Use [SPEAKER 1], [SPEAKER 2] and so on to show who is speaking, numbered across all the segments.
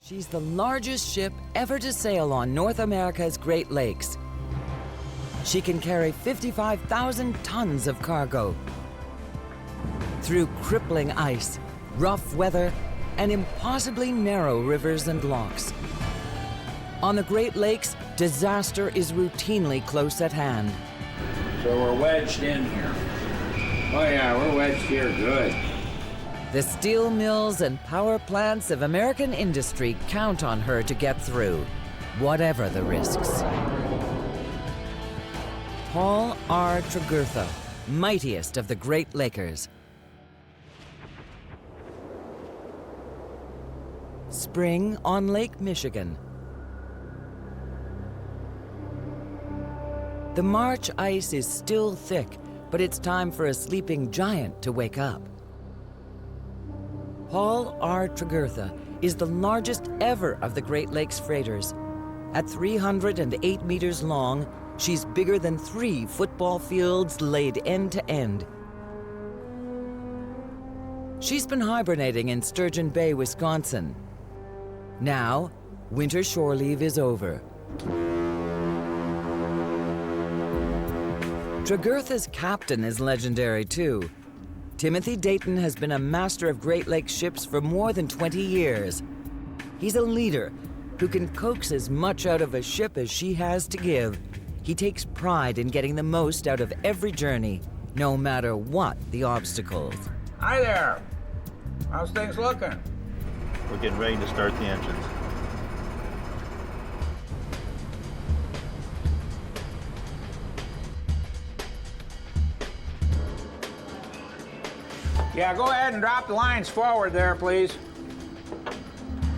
[SPEAKER 1] She's the largest ship ever to sail on North America's Great Lakes. She can carry 55,000 tons of cargo. Through crippling ice, rough weather, and impossibly narrow rivers and locks. On the Great Lakes, disaster is routinely close at hand.
[SPEAKER 2] So we're wedged in here. Oh yeah, we're wedged here good.
[SPEAKER 1] The steel mills and power plants of American industry count on her to get through, whatever the risks. Paul R Tregurtha, mightiest of the Great Lakers. Spring on Lake Michigan. The March ice is still thick, but it's time for a sleeping giant to wake up. Paul R Tregurtha is the largest ever of the Great Lakes freighters. At 308 meters long, she's bigger than 3 football fields laid end to end. She's been hibernating in Sturgeon Bay, Wisconsin. Now, winter shore leave is over. Tregurtha's captain is legendary too. Timothy Dayton has been a master of Great Lakes ships for more than 20 years. He's a leader who can coax as much out of a ship as she has to give. He takes pride in getting the most out of every journey, no matter what the obstacles.
[SPEAKER 2] Hi there. How's things looking?
[SPEAKER 3] We're getting ready to start the engines.
[SPEAKER 2] Yeah, go ahead and drop the lines forward there, please.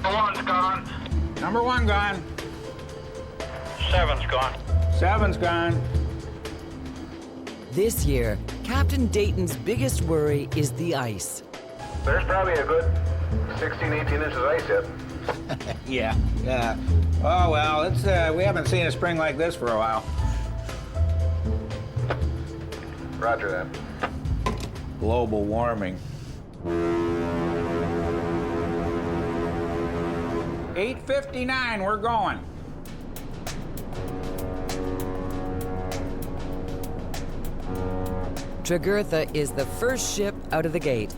[SPEAKER 4] One's gone.
[SPEAKER 2] Number 1 gone.
[SPEAKER 4] 7's gone.
[SPEAKER 2] 7's gone.
[SPEAKER 1] This year, Captain Dayton's biggest worry is the ice.
[SPEAKER 5] There's probably a good 16, 18 inches of ice yet.
[SPEAKER 2] Yeah. Oh, well, it's we haven't seen a spring like this for a while.
[SPEAKER 5] Roger that.
[SPEAKER 2] Global warming. 8:59, we're going.
[SPEAKER 1] Tregurtha is the first ship out of the gate.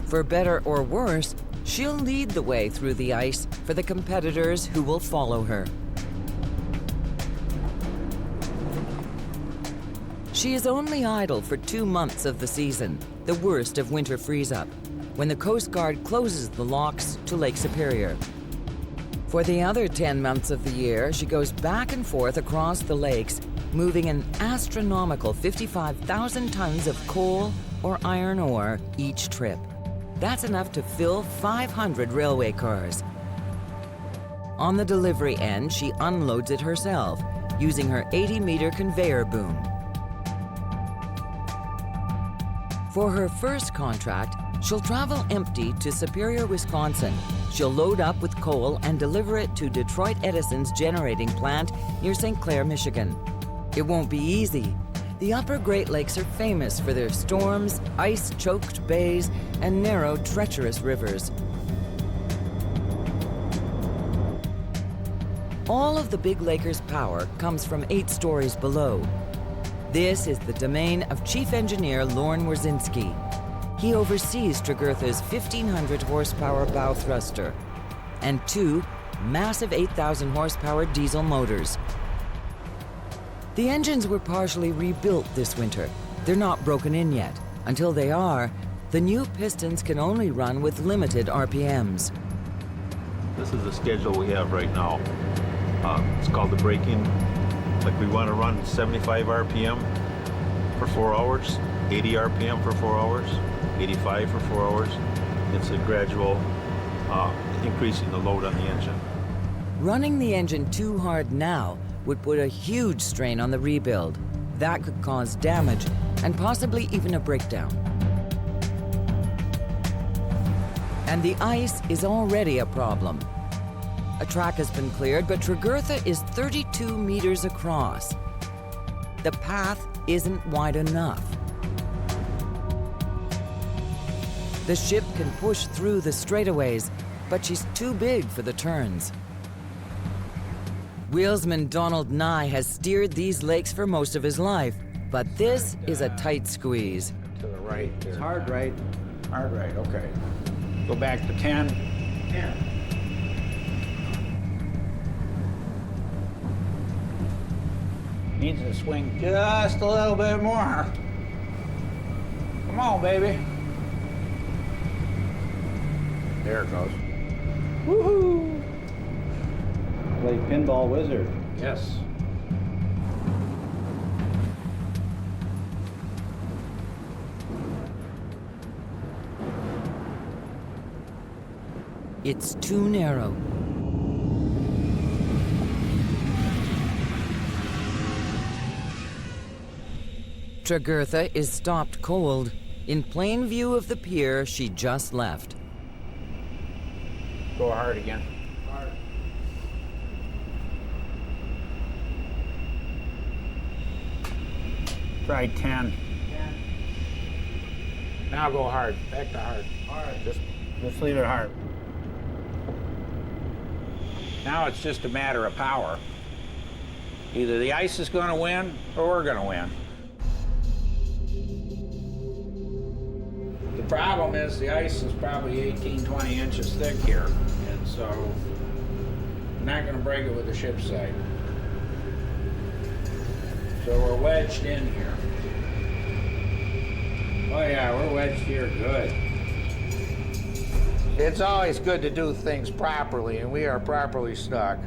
[SPEAKER 1] For better or worse, she'll lead the way through the ice for the competitors who will follow her. She is only idle for 2 months of the season, the worst of winter freeze-up, when the Coast Guard closes the locks to Lake Superior. For the other 10 months of the year, she goes back and forth across the lakes, moving an astronomical 55,000 tons of coal or iron ore each trip. That's enough to fill 500 railway cars. On the delivery end, she unloads it herself, using her 80-meter conveyor boom. For her first contract, she'll travel empty to Superior, Wisconsin. She'll load up with coal and deliver it to Detroit Edison's generating plant near St. Clair, Michigan. It won't be easy. The upper Great Lakes are famous for their storms, ice-choked bays, and narrow, treacherous rivers. All of the big Lakers' power comes from 8 stories below. This is the domain of Chief Engineer Lorne Wierzinski. He oversees Tregurtha's 1,500 horsepower bow thruster and 2 massive 8,000 horsepower diesel motors. The engines were partially rebuilt this winter. They're not broken in yet. Until they are, the new pistons can only run with limited RPMs.
[SPEAKER 3] This is the schedule we have right now. It's called the braking. Like we want to run 75 RPM for 4 hours, 80 RPM for 4 hours, 85 for 4 hours. It's a gradual increasing the load on the engine.
[SPEAKER 1] Running the engine too hard now would put a huge strain on the rebuild. That could cause damage and possibly even a breakdown. And the ice is already a problem. A track has been cleared, but Tregurtha is 32 meters across. The path isn't wide enough. The ship can push through the straightaways, but she's too big for the turns. Wheelsman Donald Nye has steered these lakes for most of his life, but this is a tight squeeze.
[SPEAKER 2] To the right.
[SPEAKER 6] It's hard right.
[SPEAKER 2] Hard right, okay. Go back to 10.
[SPEAKER 6] 10.
[SPEAKER 2] Needs to swing just a little bit more. Come on, baby. There it goes. Woohoo!
[SPEAKER 6] Play pinball wizard.
[SPEAKER 2] Yes.
[SPEAKER 1] It's too narrow. Tregurtha is stopped cold, in plain view of the pier she just left.
[SPEAKER 2] Go hard again.
[SPEAKER 6] Hard.
[SPEAKER 2] Try 10.
[SPEAKER 6] 10.
[SPEAKER 2] Now go hard. Back to hard.
[SPEAKER 6] Hard.
[SPEAKER 2] Just leave it hard. Now it's just a matter of power. Either the ice is going to win or we're going to win. The problem is the ice is probably 18, 20 inches thick here, and so I'm not going to break it with the ship side. So we're wedged in here. Oh yeah, we're wedged here good. It's always good to do things properly, and we are properly stuck.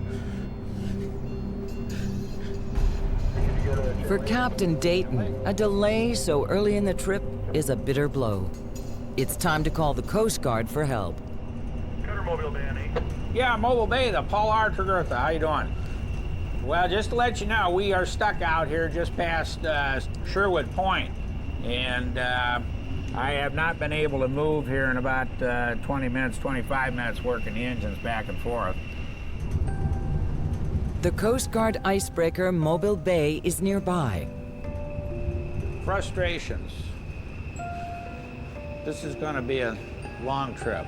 [SPEAKER 1] For Captain Dayton, a delay so early in the trip is a bitter blow. It's time to call the Coast Guard for help.
[SPEAKER 4] Cutter Mobile Bay, NE.
[SPEAKER 2] Yeah, Mobile Bay, the Paul R Tregurtha. How you doing? Well, just to let you know, we are stuck out here just past Sherwood Point, and I have not been able to move here in about 20 minutes, 25 minutes, working the engines back and forth.
[SPEAKER 1] The Coast Guard Icebreaker Mobile Bay is nearby.
[SPEAKER 2] Frustrations. This is going to be a long trip.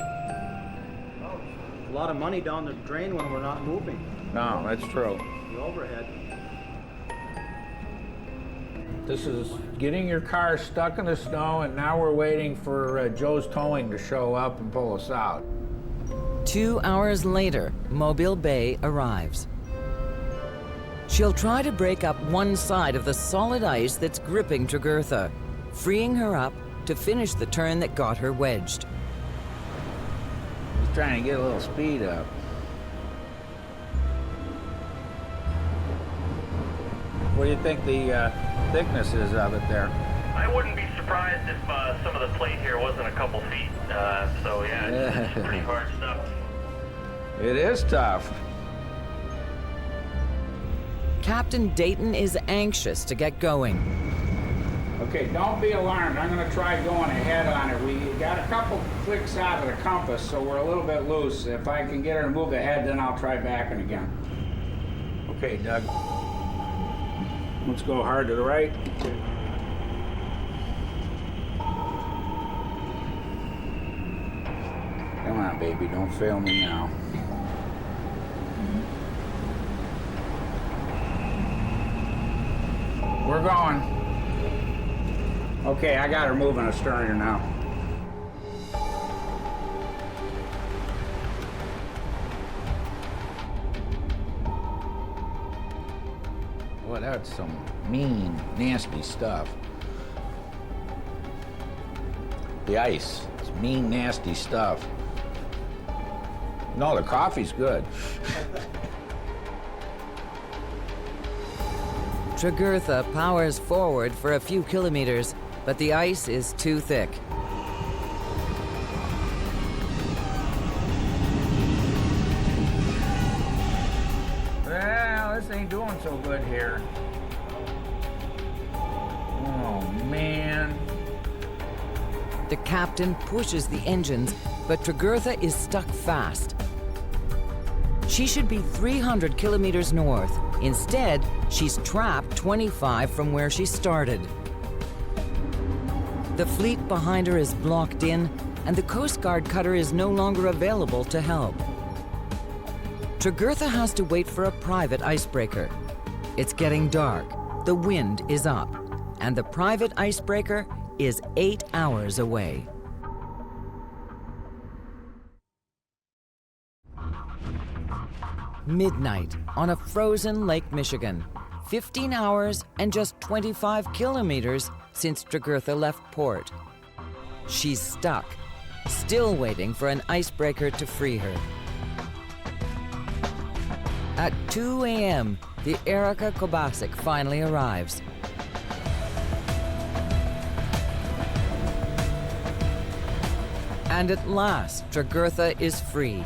[SPEAKER 6] A lot of money down the drain when we're not moving.
[SPEAKER 2] No, that's true.
[SPEAKER 6] The overhead.
[SPEAKER 2] This is getting your car stuck in the snow, and now we're waiting for Joe's Towing to show up and pull us out.
[SPEAKER 1] 2 hours later, Mobile Bay arrives. She'll try to break up one side of the solid ice that's gripping Tregurtha, freeing her up to finish the turn that got her wedged.
[SPEAKER 2] He's trying to get a little speed up. What do you think the thickness is of it there?
[SPEAKER 4] I wouldn't be surprised if some of the plate here wasn't a couple feet. So yeah, it's pretty hard stuff.
[SPEAKER 2] It is tough.
[SPEAKER 1] Captain Dayton is anxious to get going.
[SPEAKER 2] Okay, don't be alarmed. I'm going to try going ahead on it. We got a couple clicks out of the compass, so we're a little bit loose. If I can get her to move ahead, then I'll try backing again. Okay, Doug. Let's go hard to the right. Come on, baby, don't fail me now. We're going. Okay, I got her moving astern here now. Boy, that's some mean, nasty stuff. The ice, it's mean, nasty stuff. No, the coffee's good.
[SPEAKER 1] Tregurtha powers forward for a few kilometers, but the ice is too thick.
[SPEAKER 2] Well, this ain't doing so good here. Oh, man.
[SPEAKER 1] The captain pushes the engines, but Tregurtha is stuck fast. She should be 300 kilometers north. Instead, she's trapped 25 from where she started. The fleet behind her is blocked in, and the Coast Guard cutter is no longer available to help. Tregurtha has to wait for a private icebreaker. It's getting dark, the wind is up, and the private icebreaker is 8 hours away. Midnight on a frozen Lake Michigan. 15 hours and just 25 kilometers since Tregurtha left port. She's stuck, still waiting for an icebreaker to free her. At 2 a.m., the Erika Kobasic finally arrives. And at last, Tregurtha is free.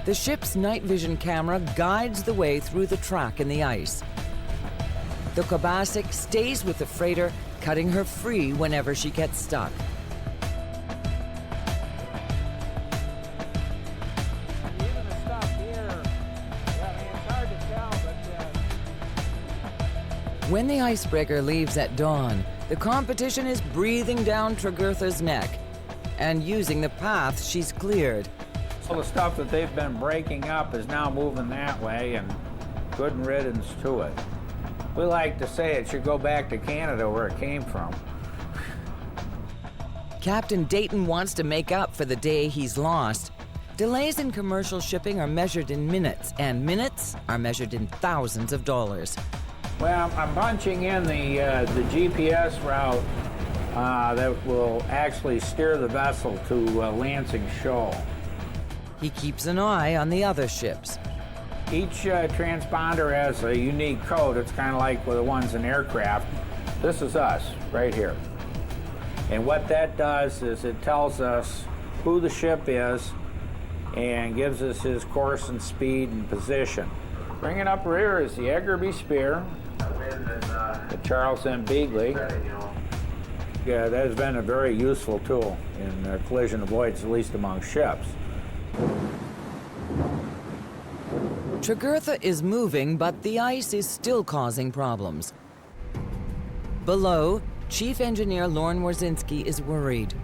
[SPEAKER 1] The ship's night vision camera guides the way through the track in the ice. The Kobasic stays with the freighter, cutting her free whenever she gets stuck.
[SPEAKER 2] Even the stuff here, it's hard to tell, but
[SPEAKER 1] When the icebreaker leaves at dawn, the competition is breathing down Tregurtha's neck and using the path she's cleared.
[SPEAKER 2] all the stuff that they've been breaking up is now moving that way, and good riddance to it. We like to say it should go back to Canada where it came from.
[SPEAKER 1] Captain Dayton wants to make up for the day he's lost. Delays in commercial shipping are measured in minutes, and minutes are measured in thousands of dollars.
[SPEAKER 2] Well, I'm punching in the GPS route that will actually steer the vessel to Lansing Shoal.
[SPEAKER 1] He keeps an eye on the other ships.
[SPEAKER 2] Each transponder has a unique code. It's kind of like the ones in aircraft. This is us, right here. And what that does is it tells us who the ship is and gives us his course and speed and position. Bringing up rear is the Eggerby Spear, the Charles M. Beagley. Yeah, that has been a very useful tool in collision avoidance, at least among ships.
[SPEAKER 1] Tregurtha is moving, but the ice is still causing problems. Below, Chief Engineer Lorne Warzinski is worried.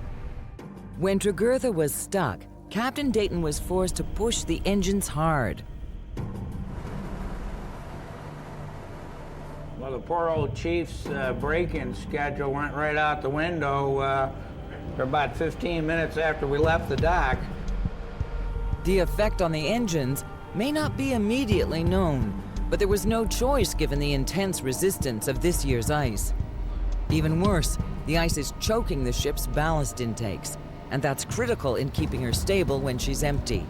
[SPEAKER 1] When Tregurtha was stuck, Captain Dayton was forced to push the engines hard.
[SPEAKER 2] Well, the poor old Chief's break-in schedule went right out the window for about 15 minutes after we left the dock.
[SPEAKER 1] The effect on the engines may not be immediately known, but there was no choice given the intense resistance of this year's ice. Even worse, the ice is choking the ship's ballast intakes, and that's critical in keeping her stable when she's empty.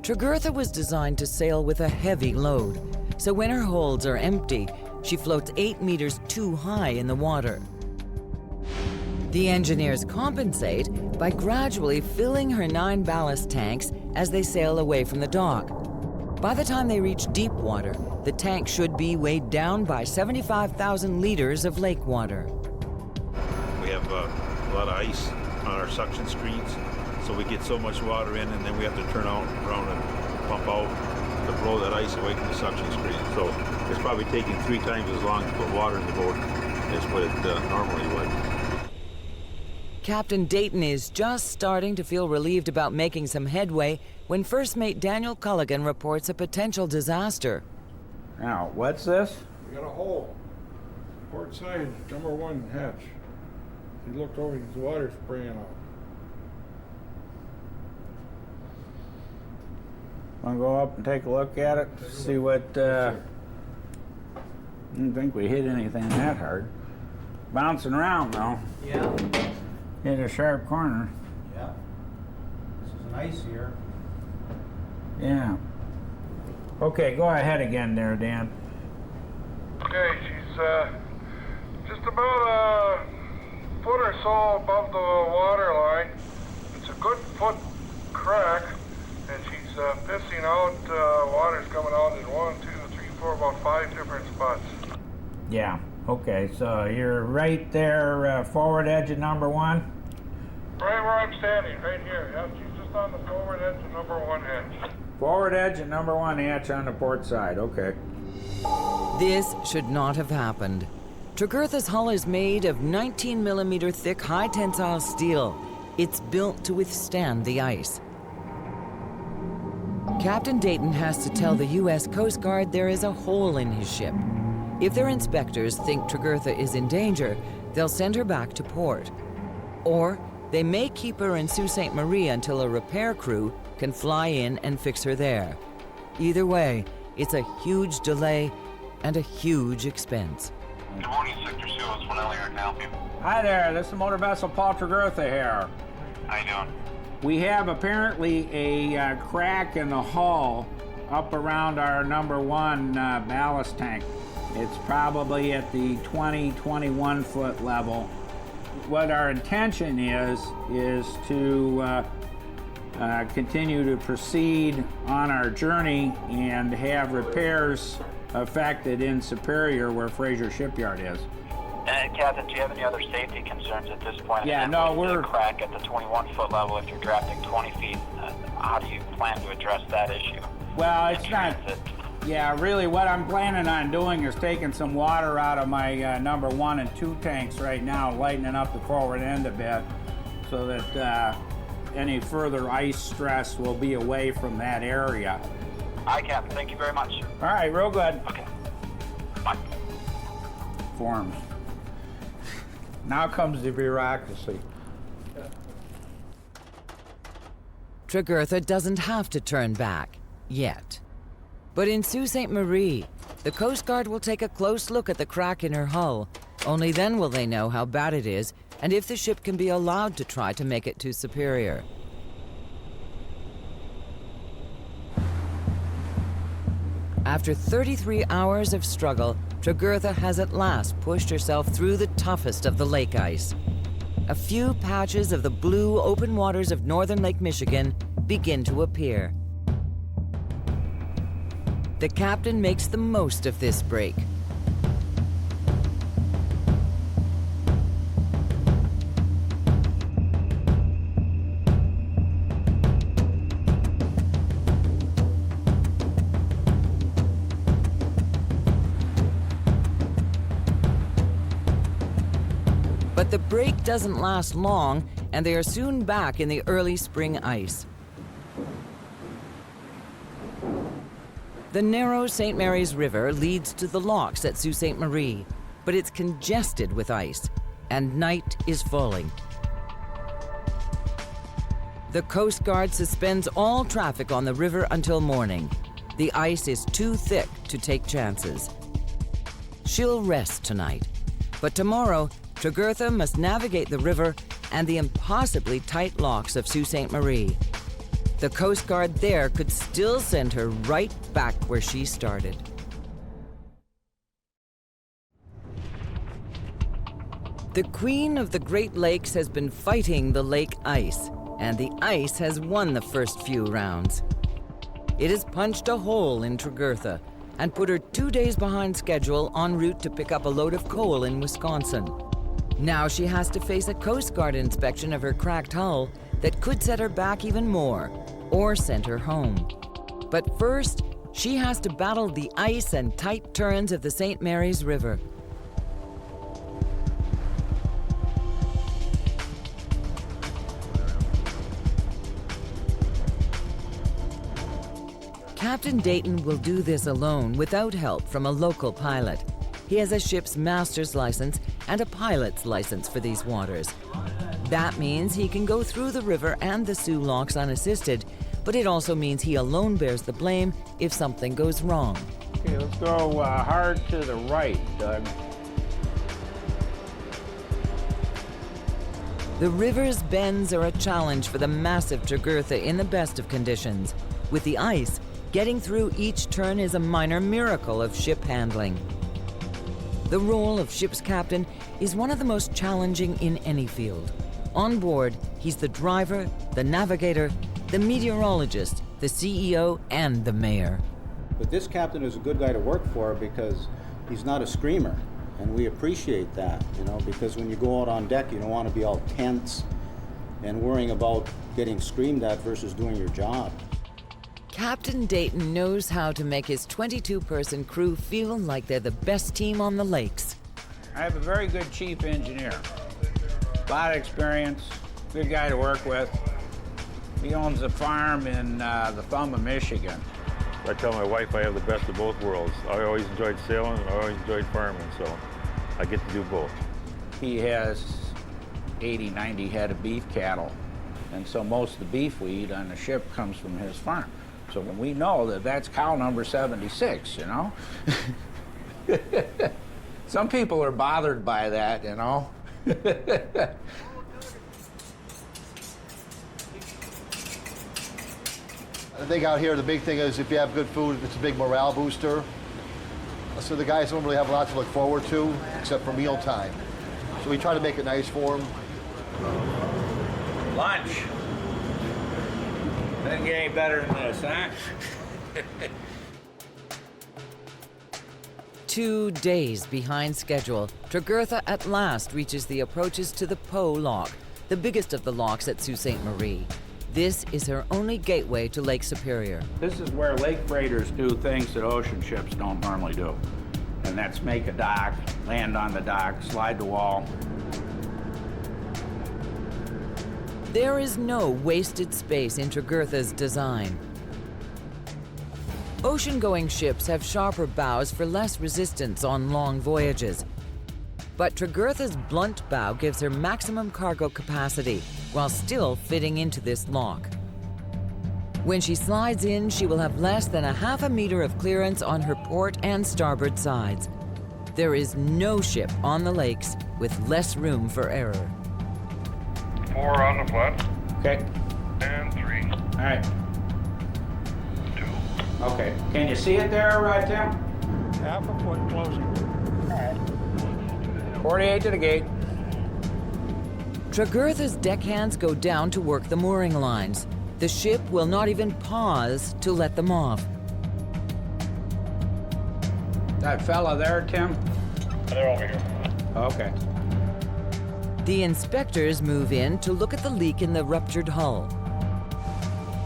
[SPEAKER 1] Tregurtha was designed to sail with a heavy load, so when her holds are empty, she floats 8 meters too high in the water. The engineers compensate by gradually filling her 9 ballast tanks as they sail away from the dock. By the time they reach deep water, the tank should be weighed down by 75,000 liters of lake water.
[SPEAKER 3] We have a lot of ice on our suction screens, so we get so much water in, and then we have to turn around and pump out to blow that ice away from the suction screen. So it's probably taking 3 times as long to put water in the boat as what it normally would.
[SPEAKER 1] Captain Dayton is just starting to feel relieved about making some headway when First Mate Daniel Culligan reports a potential disaster.
[SPEAKER 2] Now, what's this?
[SPEAKER 7] We got a hole. Port side, #1 hatch. He looked over, his water spraying out.
[SPEAKER 2] Want to go up and take a look at it? See what, I didn't think we hit anything that hard. Bouncing around, though.
[SPEAKER 6] Yeah.
[SPEAKER 2] Hit a sharp corner.
[SPEAKER 6] Yeah. This is an ice here.
[SPEAKER 2] Yeah. Okay, go ahead again there, Dan.
[SPEAKER 7] Okay, she's just about a foot or so above the water line. It's a good foot crack, and she's pissing out. Water's coming out in 1, 2, 3, 4, about 5 different spots.
[SPEAKER 2] Yeah, okay, so you're right there, forward edge of #1?
[SPEAKER 7] Right where I'm standing, right here. Yeah, she's just on the forward edge of #1 hatch.
[SPEAKER 2] Forward edge of #1 hatch on the port side, okay.
[SPEAKER 1] This should not have happened. Tregurtha's hull is made of 19mm thick high-tensile steel. It's built to withstand the ice. Captain Dayton has to tell the U.S. Coast Guard there is a hole in his ship. If their inspectors think Tregurtha is in danger, they'll send her back to port. Or they may keep her in Sault Ste. Marie until a repair crew can fly in and fix her there. Either way, it's a huge delay and a huge expense.
[SPEAKER 5] Good morning, Sector 2. It's one Elliot. Can I help you?
[SPEAKER 2] Hi there, this is Motor Vessel Paul Tregurtha here.
[SPEAKER 5] How you doing?
[SPEAKER 2] We have apparently a crack in the hull up around our number 1 ballast tank. It's probably at the 21 foot level. What our intention is to continue to proceed on our journey and have repairs effected in Superior where Fraser Shipyard is.
[SPEAKER 8] Captain, do you have any other safety concerns at this point?
[SPEAKER 2] Yeah, no, we're...
[SPEAKER 8] A crack at the 21 foot level if you're drafting 20 feet. How do you plan to address that issue?
[SPEAKER 2] Well, it's not... Yeah, really what I'm planning on doing is taking some water out of my number 1 and 2 tanks right now, lightening up the forward end a bit so that any further ice stress will be away from that area.
[SPEAKER 8] Aye, Captain. Thank you very much.
[SPEAKER 2] All right, real good.
[SPEAKER 8] Okay. Bye.
[SPEAKER 2] Forms. Now comes the bureaucracy.
[SPEAKER 1] Tregurtha doesn't have to turn back, yet. But in Sault Ste. Marie, the Coast Guard will take a close look at the crack in her hull. Only then will they know how bad it is and if the ship can be allowed to try to make it to Superior. After 33 hours of struggle, Tregurtha has at last pushed herself through the toughest of the lake ice. A few patches of the blue open waters of northern Lake Michigan begin to appear. The captain makes the most of this break. But the break doesn't last long, and they are soon back in the early spring ice. The narrow St. Mary's River leads to the locks at Sault Ste. Marie, but it's congested with ice, and night is falling. The Coast Guard suspends all traffic on the river until morning. The ice is too thick to take chances. She'll rest tonight, but tomorrow, Tregurtha must navigate the river and the impossibly tight locks of Sault Ste. Marie. The Coast Guard there could still send her right back where she started. The Queen of the Great Lakes has been fighting the lake ice, and the ice has won the first few rounds. It has punched a hole in Tregurtha and put her 2 days behind schedule en route to pick up a load of coal in Wisconsin. Now she has to face a Coast Guard inspection of her cracked hull that could set her back even more, or send her home. But first, she has to battle the ice and tight turns of the St. Mary's River. Captain Dayton will do this alone without help from a local pilot. He has a ship's master's license and a pilot's license for these waters. That means he can go through the river and the Soo locks unassisted, but it also means he alone bears the blame if something goes wrong.
[SPEAKER 2] Okay, let's go hard to the right, Doug.
[SPEAKER 1] The river's bends are a challenge for the massive Tregurtha in the best of conditions. With the ice, getting through each turn is a minor miracle of ship handling. The role of ship's captain is one of the most challenging in any field. On board, he's the driver, the navigator, the meteorologist, the CEO, and the mayor.
[SPEAKER 6] But this captain is a good guy to work for because he's not a screamer, and we appreciate that, because when you go out on deck, you don't want to be all tense and worrying about getting screamed at versus doing your job.
[SPEAKER 1] Captain Dayton knows how to make his 22-person crew feel like they're the best team on the lakes.
[SPEAKER 2] I have a very good chief engineer. A lot of experience, good guy to work with. He owns a farm in the thumb of Michigan.
[SPEAKER 3] I tell my wife I have the best of both worlds. I always enjoyed sailing and I always enjoyed farming, so I get to do both.
[SPEAKER 2] He has 80, 90 head of beef cattle. And so most of the beef we eat on the ship comes from his farm. So when we know that that's cow number 76, you know? Some people are bothered by that, you know?
[SPEAKER 9] I think out here the big thing is if you have good food, it's a big morale booster. So the guys don't really have a lot to look forward to except for mealtime. So we try to make it nice for them.
[SPEAKER 2] Lunch. Doesn't get any better than this, huh?
[SPEAKER 1] 2 days behind schedule, Tregurtha at last reaches the approaches to the Po Lock, the biggest of the locks at Sault Ste. Marie. This is her only gateway to Lake Superior.
[SPEAKER 2] This is where lake freighters do things that ocean ships don't normally do. And that's make a dock, land on the dock, slide the wall.
[SPEAKER 1] There is no wasted space in Tregurtha's design. Ocean-going ships have sharper bows for less resistance on long voyages. But Tregurtha's blunt bow gives her maximum cargo capacity while still fitting into this lock. When she slides in, she will have less than a half a meter of clearance on her port and starboard sides. There is no ship on the lakes with less room for error.
[SPEAKER 7] 4 on the flat.
[SPEAKER 2] Okay.
[SPEAKER 7] And 3.
[SPEAKER 2] All right.
[SPEAKER 7] 2.
[SPEAKER 2] Okay. Can you see it there, Tim?
[SPEAKER 7] Half a foot closing.
[SPEAKER 2] 48 to the gate.
[SPEAKER 1] Tregurtha's deckhands go down to work the mooring lines. The ship will not even pause to let them off.
[SPEAKER 2] That fella there, Tim?
[SPEAKER 7] They're over here.
[SPEAKER 2] Okay.
[SPEAKER 1] The inspectors move in to look at the leak in the ruptured hull.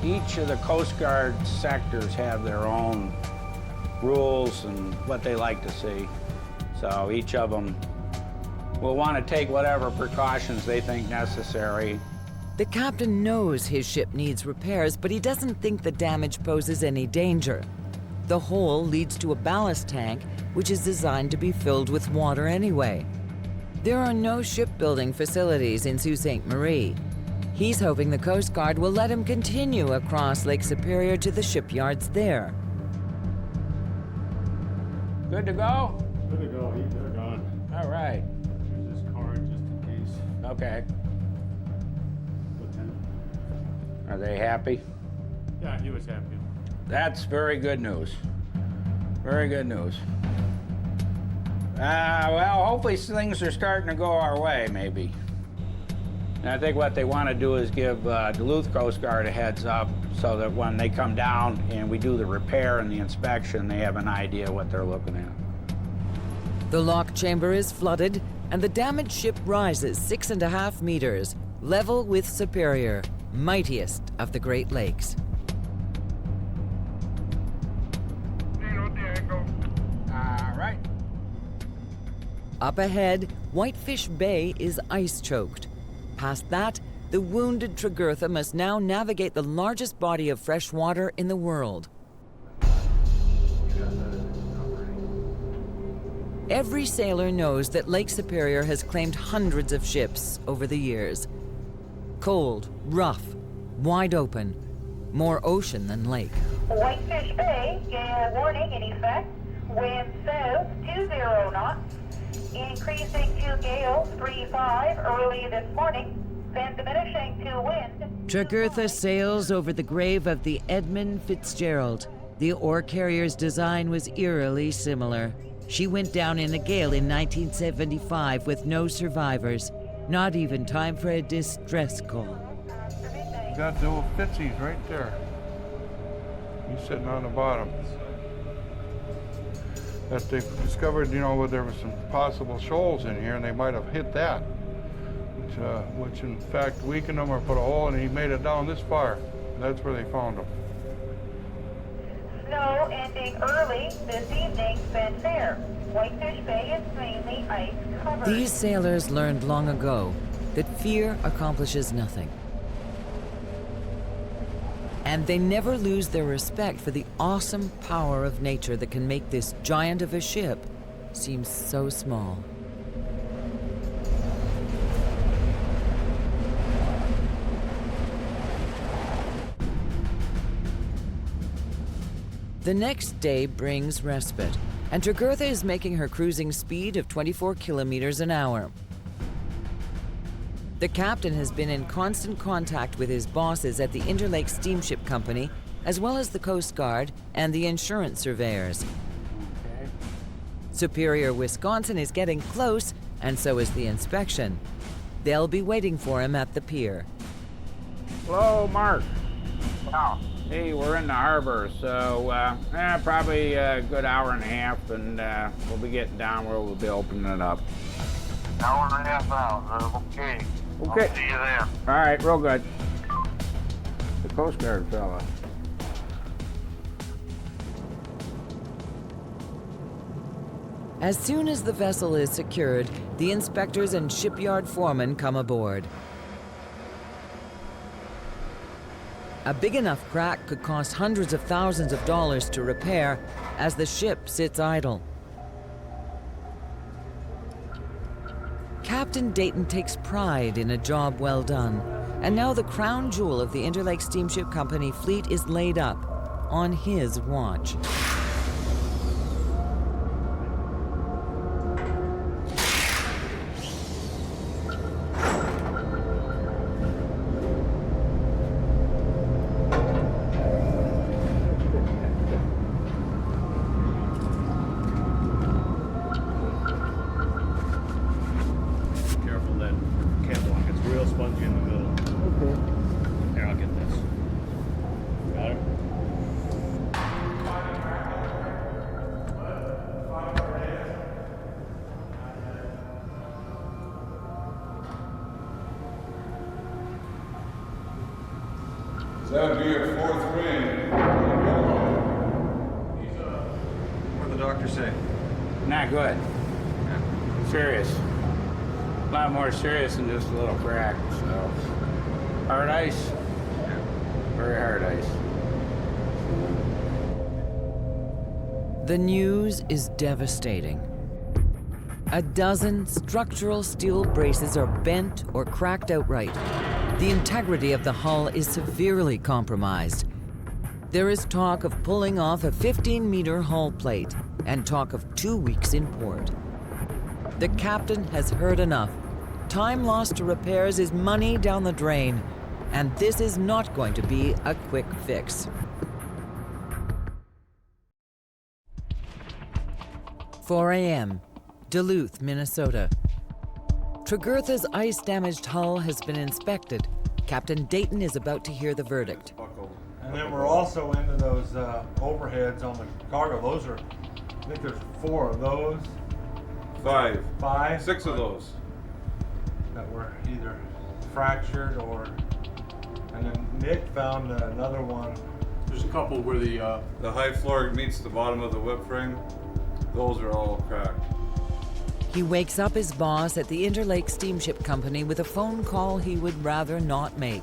[SPEAKER 2] Each of the Coast Guard sectors have their own rules and what they like to see. So each of them will want to take whatever precautions they think necessary.
[SPEAKER 1] The captain knows his ship needs repairs, but he doesn't think the damage poses any danger. The hole leads to a ballast tank, which is designed to be filled with water anyway. There are no shipbuilding facilities in Sault Ste. Marie. He's hoping the Coast Guard will let him continue across Lake Superior to the shipyards there.
[SPEAKER 2] Good to go?
[SPEAKER 10] Good to go. They're gone.
[SPEAKER 2] All right.
[SPEAKER 10] Here's this card just in case.
[SPEAKER 2] Okay.
[SPEAKER 10] Lieutenant.
[SPEAKER 2] Are they happy?
[SPEAKER 10] Yeah, he was happy.
[SPEAKER 2] That's very good news. Very good news. Well, hopefully things are starting to go our way, maybe. And I think what they want to do is give Duluth Coast Guard a heads up so that when they come down and we do the repair and the inspection, they have an idea what they're looking at.
[SPEAKER 1] The lock chamber is flooded, and the damaged ship rises 6.5 meters, level with Superior, mightiest of the Great Lakes.
[SPEAKER 2] All right.
[SPEAKER 1] Up ahead, Whitefish Bay is ice-choked. Past that, the wounded Tregurtha must now navigate the largest body of fresh water in the world. Every sailor knows that Lake Superior has claimed hundreds of ships over the years. Cold, rough, wide open, more ocean than lake.
[SPEAKER 11] Whitefish Bay, gale warning in effect. Wind south 20 knots, increasing to gale 3-5 early this morning, then diminishing to wind.
[SPEAKER 1] Tregurtha sails over the grave of the Edmund Fitzgerald. The ore carrier's design was eerily similar. She went down in a gale in 1975 with no survivors. Not even time for a distress call.
[SPEAKER 7] You got the old Fitzies right there. He's sitting on the bottom. That they discovered, you know, there was some possible shoals in here, and they might have hit that, which in fact weakened them or put a hole, and he made it down this far. That's where they found him.
[SPEAKER 11] Snow ending early this evening, spent fair. Whitefish Bay is mainly ice covered.
[SPEAKER 1] These sailors learned long ago that fear accomplishes nothing. And they never lose their respect for the awesome power of nature that can make this giant of a ship seem so small. The next day brings respite, and Tregurtha is making her cruising speed of 24 kilometers an hour. The captain has been in constant contact with his bosses at the Interlake Steamship Company, as well as the Coast Guard and the insurance surveyors. Superior, Wisconsin is getting close, and so is the inspection. They'll be waiting for him at the pier.
[SPEAKER 2] Hello, Mark.
[SPEAKER 4] Wow.
[SPEAKER 2] Hey, we're in the harbor, so probably a good hour and a half, and we'll be getting down where we'll be opening it up.
[SPEAKER 4] Hour and a half out. Okay.
[SPEAKER 2] Okay.
[SPEAKER 4] I'll see you there.
[SPEAKER 2] All right, real good. The Coast Guard fella.
[SPEAKER 1] As soon as the vessel is secured, the inspectors and shipyard foremen come aboard. A big enough crack could cost hundreds of thousands of dollars to repair as the ship sits idle. Captain Dayton takes pride in a job well done, and now the crown jewel of the Interlake Steamship Company fleet is laid up on his watch.
[SPEAKER 7] That'd be a fourth ring.
[SPEAKER 3] What'd the doctor say?
[SPEAKER 2] Not good. Serious. A lot more serious than just a little crack, so. Hard ice. Very hard ice.
[SPEAKER 1] The news is devastating. A dozen structural steel braces are bent or cracked outright. The integrity of the hull is severely compromised. There is talk of pulling off a 15-meter hull plate and talk of 2 weeks in port. The captain has heard enough. Time lost to repairs is money down the drain, and this is not going to be a quick fix. 4 a.m., Duluth, Minnesota. Tregurtha's ice-damaged hull has been inspected. Captain Dayton is about to hear the verdict.
[SPEAKER 10] And then we're also into those overheads on the cargo. Those are, I think there's 4 of those.
[SPEAKER 12] 5.
[SPEAKER 10] 5?
[SPEAKER 12] 6 of those.
[SPEAKER 10] That were either fractured or, and then Nick found another one.
[SPEAKER 12] There's a couple where the high floor meets the bottom of the whip frame. Those are all cracked.
[SPEAKER 1] He wakes up his boss at the Interlake Steamship Company with a phone call he would rather not make.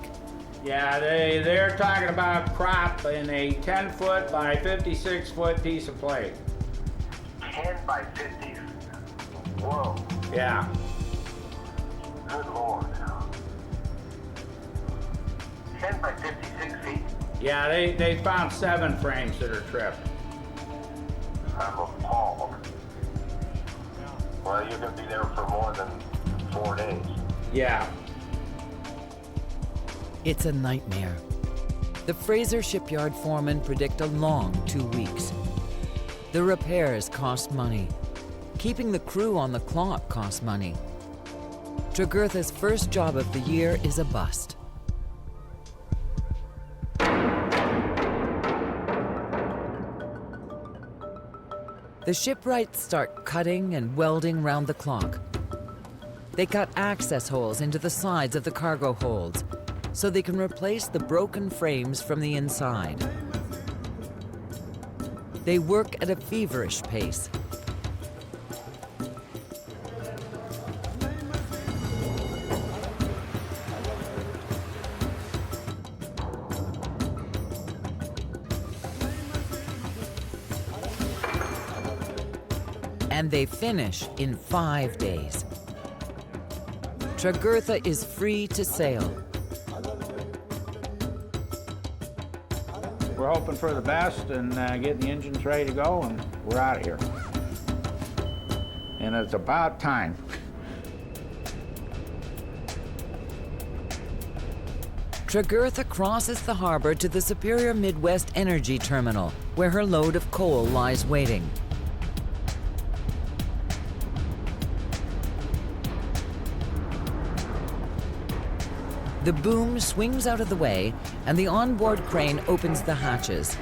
[SPEAKER 2] Yeah, they're talking about crop in a 10-foot by 56-foot piece of plate.
[SPEAKER 4] 10 by 50. Whoa.
[SPEAKER 2] Yeah.
[SPEAKER 4] Good Lord. 10 by 56 feet?
[SPEAKER 2] Yeah, they found 7 frames that are tripped.
[SPEAKER 4] I'm appalled. Well, you're going to be there for more than 4 days.
[SPEAKER 2] Yeah.
[SPEAKER 1] It's a nightmare. The Fraser shipyard foremen predict a long 2 weeks. The repairs cost money. Keeping the crew on the clock costs money. Tregurtha's first job of the year is a bust. The shipwrights start cutting and welding round the clock. They cut access holes into the sides of the cargo holds so they can replace the broken frames from the inside. They work at a feverish pace. and they finish in 5 days. Tregurtha is free to sail.
[SPEAKER 2] We're hoping for the best and getting the engines ready to go, and we're out of here. And it's about time.
[SPEAKER 1] Tregurtha crosses the harbor to the Superior Midwest Energy Terminal, where her load of coal lies waiting. The boom swings out of the way, and the onboard crane opens the hatches.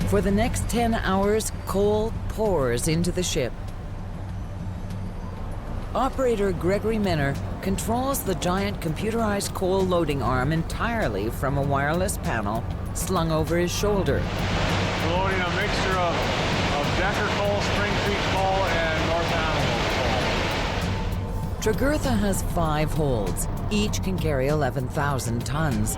[SPEAKER 1] For the next 10 hours, coal pours into the ship. Operator Gregory Menner controls the giant computerized coal loading arm entirely from a wireless panel slung over his shoulder.
[SPEAKER 12] We're loading a mixture of Decker coal, Spring Creek coal, and North Animal coal.
[SPEAKER 1] Tregurtha has 5 holds. Each can carry 11,000 tons.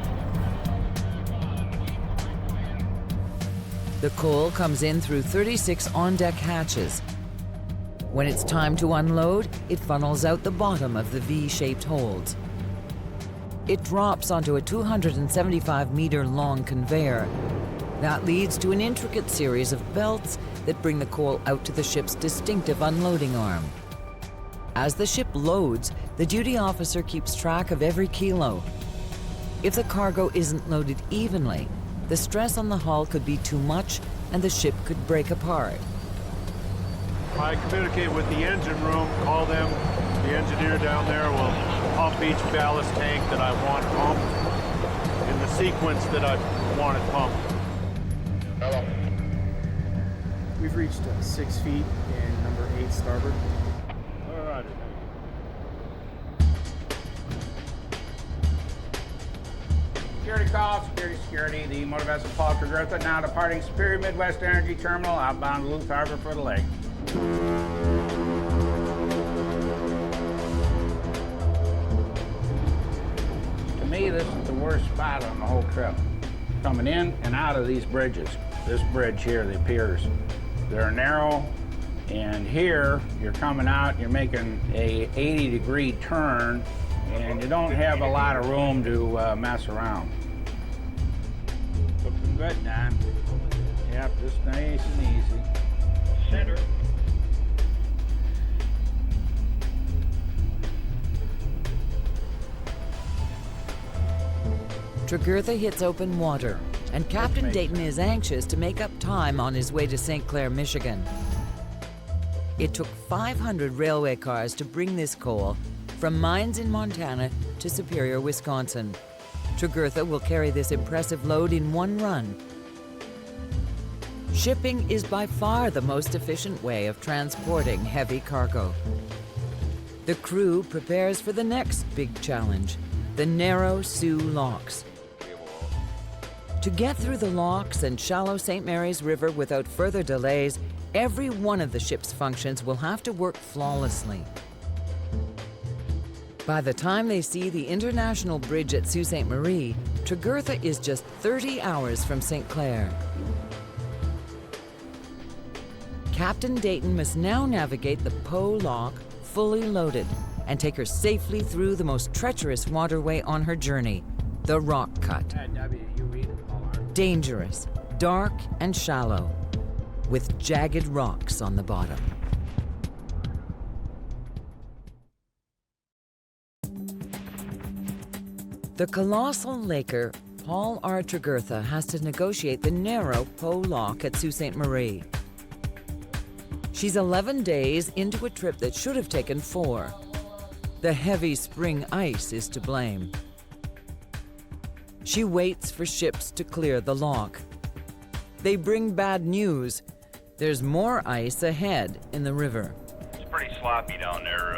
[SPEAKER 1] The coal comes in through 36 on-deck hatches. When it's time to unload, it funnels out the bottom of the V-shaped holds. It drops onto a 275-meter-long conveyor. That leads to an intricate series of belts that bring the coal out to the ship's distinctive unloading arm. As the ship loads, the duty officer keeps track of every kilo. If the cargo isn't loaded evenly, the stress on the hull could be too much and the ship could break apart.
[SPEAKER 12] I communicate with the engine room, call them. The engineer down there will pump each ballast tank that I want pumped in the sequence that I want it pumped.
[SPEAKER 5] Hello.
[SPEAKER 13] We've reached 6 feet in number 8 starboard.
[SPEAKER 12] All right.
[SPEAKER 2] Security call, security. The motor vessel Paul Tregurtha now departing Superior Midwest Energy Terminal, outbound Duluth Harbor for the lake. To me, this is the worst spot on the whole trip. Coming in and out of these bridges. This bridge here, the piers, they're narrow, and here you're coming out, you're making a 80-degree turn, and you don't have a lot of room to mess around. Looking good, Don. Yep, just nice and easy. Center.
[SPEAKER 1] Tregurtha hits open water, and Captain Dayton is anxious to make up time on his way to St. Clair, Michigan. It took 500 railway cars to bring this coal from mines in Montana to Superior, Wisconsin. Tregurtha will carry this impressive load in one run. Shipping is by far the most efficient way of transporting heavy cargo. The crew prepares for the next big challenge, the narrow Sioux locks. To get through the locks and shallow St. Mary's River without further delays, every one of the ship's functions will have to work flawlessly. By the time they see the International Bridge at Sault Ste. Marie, Tregurtha is just 30 hours from St. Clair. Captain Dayton must now navigate the Po Lock fully loaded and take her safely through the most treacherous waterway on her journey, the Rock Cut. Dangerous, dark, and shallow, with jagged rocks on the bottom. The colossal laker, Paul R Tregurtha, has to negotiate the narrow Po Lock at Sault Ste. Marie. She's 11 days into a trip that should have taken 4. The heavy spring ice is to blame. She waits for ships to clear the lock. They bring bad news. There's more ice ahead in the river.
[SPEAKER 14] It's pretty sloppy down there.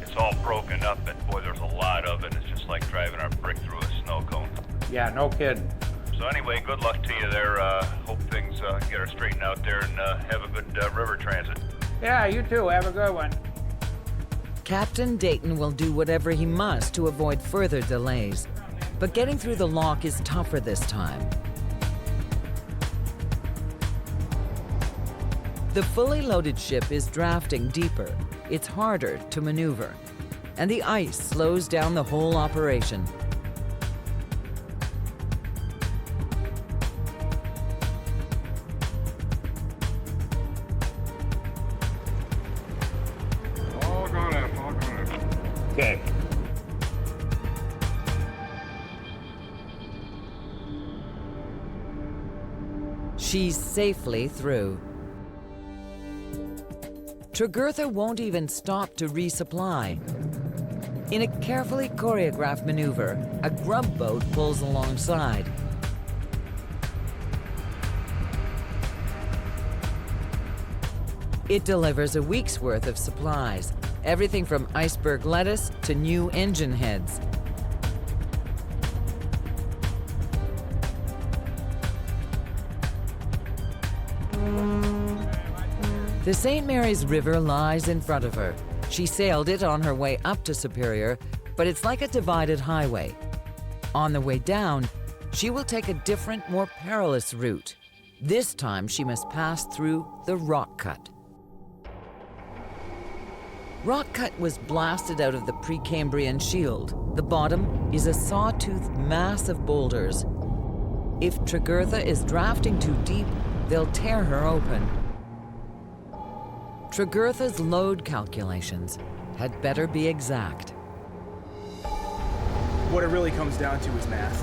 [SPEAKER 14] It's all broken up, and boy, there's a lot of it. It's just like driving a brick through a snow cone.
[SPEAKER 2] Yeah, no kidding.
[SPEAKER 14] So anyway, good luck to you there. Hope things get her straightened out there and have a good river transit.
[SPEAKER 2] Yeah, you too. Have a good one.
[SPEAKER 1] Captain Dayton will do whatever he must to avoid further delays. But getting through the lock is tougher this time. The fully loaded ship is drafting deeper. It's harder to maneuver. And the ice slows down the whole operation.
[SPEAKER 7] All got it, all got it.
[SPEAKER 2] Okay.
[SPEAKER 1] She's safely through. Tregurtha won't even stop to resupply. In a carefully choreographed maneuver, a grub boat pulls alongside. It delivers a week's worth of supplies, everything from iceberg lettuce to new engine heads. The St. Mary's River lies in front of her. She sailed it on her way up to Superior, but it's like a divided highway. On the way down, she will take a different, more perilous route. This time, she must pass through the Rock Cut. Rock Cut was blasted out of the Precambrian shield. The bottom is a sawtooth mass of boulders. If Tregurtha is drafting too deep, they'll tear her open. Tregurtha's load calculations had better be exact.
[SPEAKER 13] What it really comes down to is math.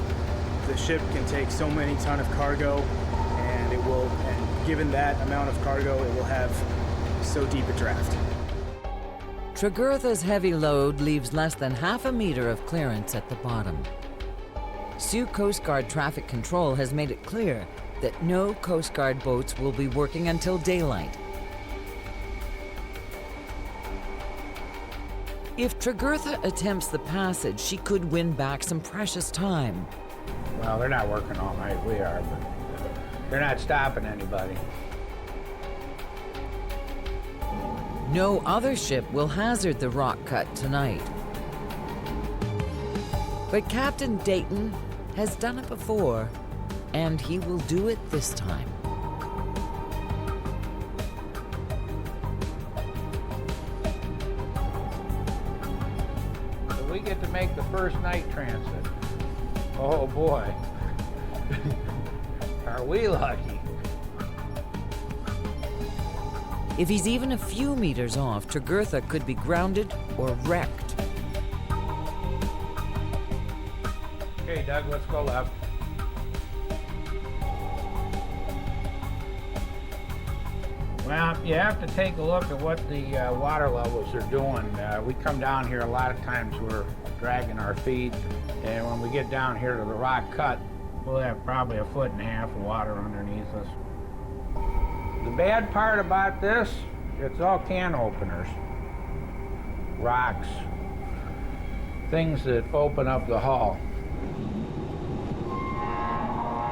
[SPEAKER 13] The ship can take so many ton of cargo, and given that amount of cargo, it will have so deep a draft.
[SPEAKER 1] Tregurtha's heavy load leaves less than half a meter of clearance at the bottom. Sioux Coast Guard Traffic Control has made it clear that no Coast Guard boats will be working until daylight. If Tregurtha attempts the passage, she could win back some precious time.
[SPEAKER 2] Well, they're not working all night. We are, but they're not stopping anybody.
[SPEAKER 1] No other ship will hazard the Rock Cut tonight. But Captain Dayton has done it before, and he will do it this time.
[SPEAKER 2] We get to make the first night transit. Oh boy. Are we lucky?
[SPEAKER 1] If he's even a few meters off, Tregurtha could be grounded or wrecked.
[SPEAKER 2] Okay, Doug, let's go left. Well, you have to take a look at what the water levels are doing. We come down here a lot of times, we're dragging our feet, and when we get down here to the Rock Cut, we'll have probably 1.5 feet of water underneath us. The bad part about this, it's all can openers. Rocks. Things that open up the hull.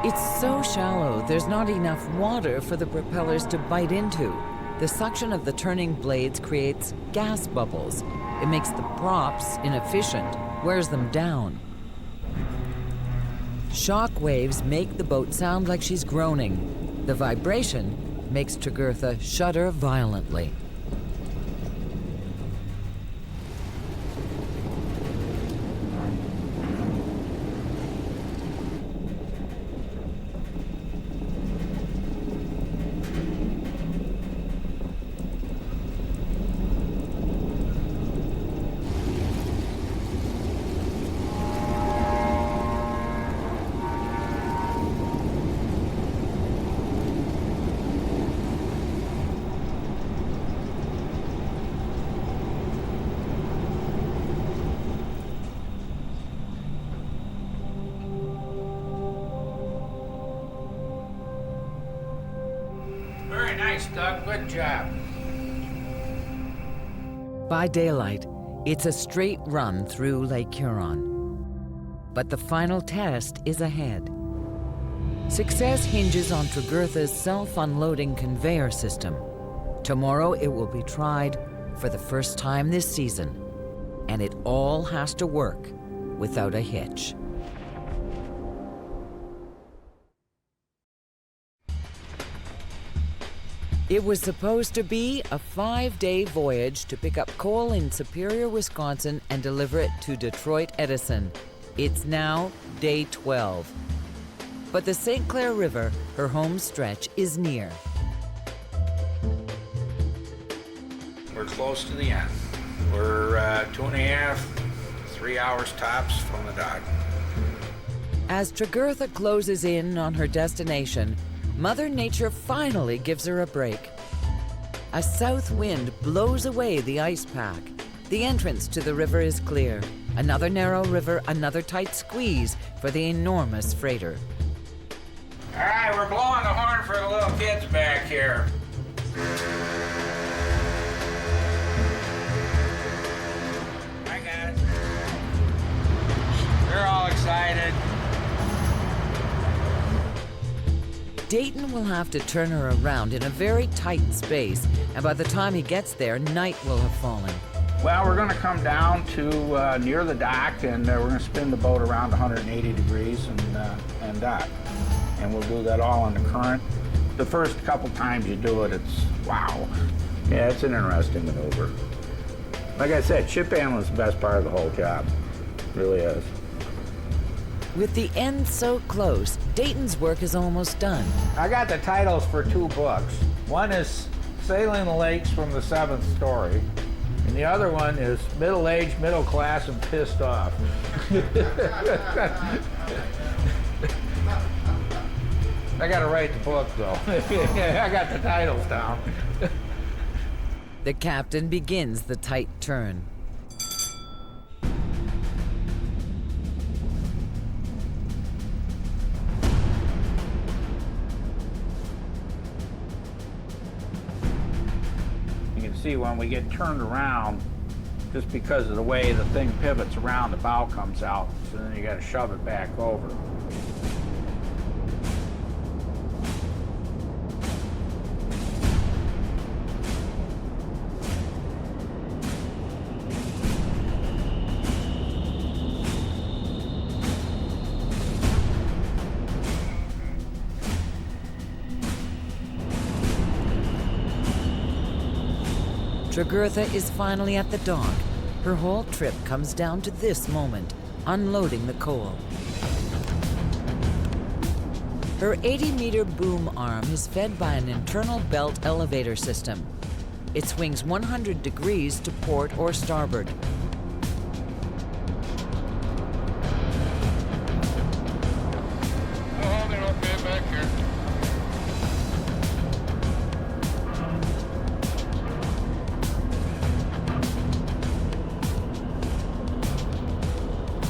[SPEAKER 1] It's so shallow, there's not enough water for the propellers to bite into. The suction of the turning blades creates gas bubbles. It makes the props inefficient, wears them down. Shock waves make the boat sound like she's groaning. The vibration makes Tregurtha shudder violently.
[SPEAKER 2] Very nice, Doug. Good job.
[SPEAKER 1] By daylight, it's a straight run through Lake Huron. But the final test is ahead. Success hinges on Tregurtha's self-unloading conveyor system. Tomorrow it will be tried for the first time this season, and it all has to work without a hitch. It was supposed to be a 5-day voyage to pick up coal in Superior, Wisconsin and deliver it to Detroit Edison. It's now day 12. But the St. Clair River, her home stretch, is near.
[SPEAKER 2] We're close to the end. We're 2.5, 3 hours tops from the dock.
[SPEAKER 1] As Tregurtha closes in on her destination, Mother Nature finally gives her a break. A south wind blows away the ice pack. The entrance to the river is clear. Another narrow river, another tight squeeze for the enormous freighter.
[SPEAKER 2] All right, we're blowing the horn for the little kids back here. I got it. They're all excited.
[SPEAKER 1] Dayton will have to turn her around in a very tight space, and by the time he gets there, night will have fallen.
[SPEAKER 2] Well, we're going to come down to near the dock, and we're going to spin the boat around 180 degrees and dock. And we'll do that all on the current. The first couple times you do it, it's wow. Yeah, it's an interesting maneuver. Like I said, ship handling is the best part of the whole job. It really is.
[SPEAKER 1] With the end so close, Dayton's work is almost done.
[SPEAKER 2] I got the titles for 2 books. One is Sailing the Lakes from the 7th Story, and the other one is Middle-Aged, Middle Class, and Pissed Off. I gotta write the book, though. I got the titles down.
[SPEAKER 1] The captain begins the tight turn.
[SPEAKER 2] You can see when we get turned around, just because of the way the thing pivots around, the bow comes out, so then you gotta shove it back over.
[SPEAKER 1] Tregurtha is finally at the dock. Her whole trip comes down to this moment, unloading the coal. Her 80-meter boom arm is fed by an internal belt elevator system. It swings 100 degrees to port or starboard.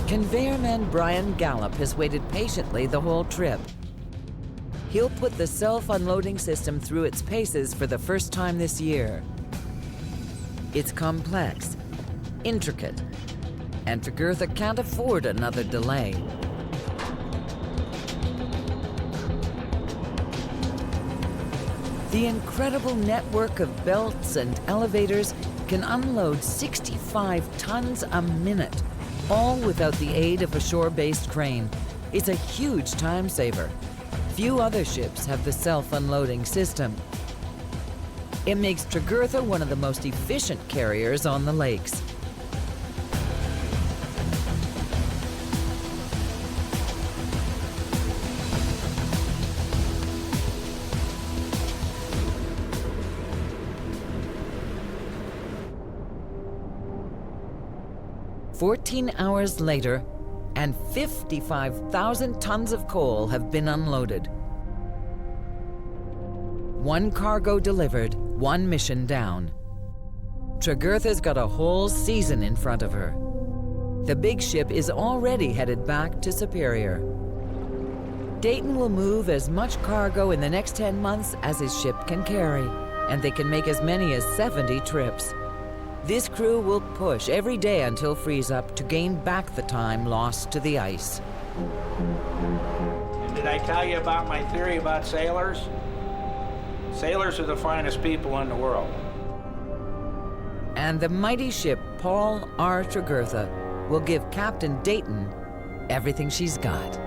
[SPEAKER 1] Conveyor man Brian Gallup has waited patiently the whole trip. He'll put the self-unloading system through its paces for the first time this year. It's complex, intricate, and Tregurtha can't afford another delay. The incredible network of belts and elevators can unload 65 tons a minute, all without the aid of a shore-based crane. It's a huge time saver. Few other ships have the self-unloading system. It makes Tregurtha one of the most efficient carriers on the lakes. "14 hours later, and 55,000 tons of coal have been unloaded. One cargo delivered, one mission down. Tregurtha's got a whole season in front of her. The big ship is already headed back to Superior. Dayton will move as much cargo in the next 10 months as his ship can carry, and they can make as many as 70 trips. This crew will push every day until freeze-up to gain back the time lost to the ice."
[SPEAKER 2] And Did I tell you about my theory about sailors? Sailors are the finest people in the world.
[SPEAKER 1] And the mighty ship Paul R Tregurtha will give Captain Dayton everything she's got.